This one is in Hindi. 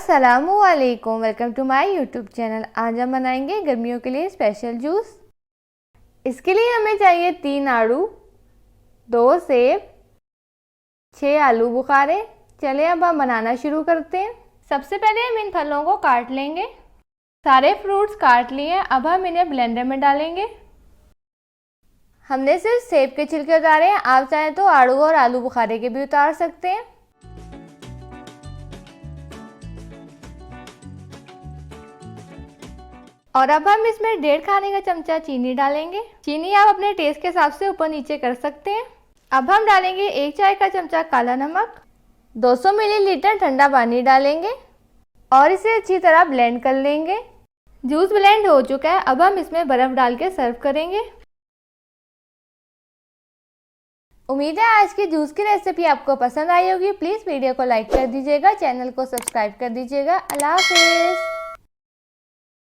अस्सलामुअलैकुम, welcome to my YouTube channel. आज हम बनाएंगे गर्मियों के लिए स्पेशल जूस। इसके लिए हमें चाहिए 3 आड़ू, 2 सेब, 6 आलू बुखारे। चलिए अब हम बनाना शुरू करते हैं। सबसे पहले हम इन फलों को काट लेंगे। सारे फ्रूट्स काट लिए, अब हम इन्हें ब्लेंडर में डालेंगे। हमने सिर्फ सेब के छिलके उतारे हैं, आप चाहें तो आड़ू और आलू बुखारे के भी उतार सकते हैं। और अब हम इसमें 1.5 खाने का चमचा चीनी डालेंगे। चीनी आप अपने टेस्ट के हिसाब से ऊपर नीचे कर सकते हैं। अब हम डालेंगे 1 चाय का चमचा काला नमक, 200 मिलीलीटर ठंडा पानी डालेंगे और इसे अच्छी तरह ब्लेंड कर लेंगे। जूस ब्लेंड हो चुका है, अब हम इसमें बर्फ डाल के सर्व करेंगे। उम्मीद है आज की जूस की रेसिपी आपको पसंद आई होगी। प्लीज़ वीडियो को लाइक कर दीजिएगा, चैनल को सब्सक्राइब कर दीजिएगा। अल्लाह हाफिज़।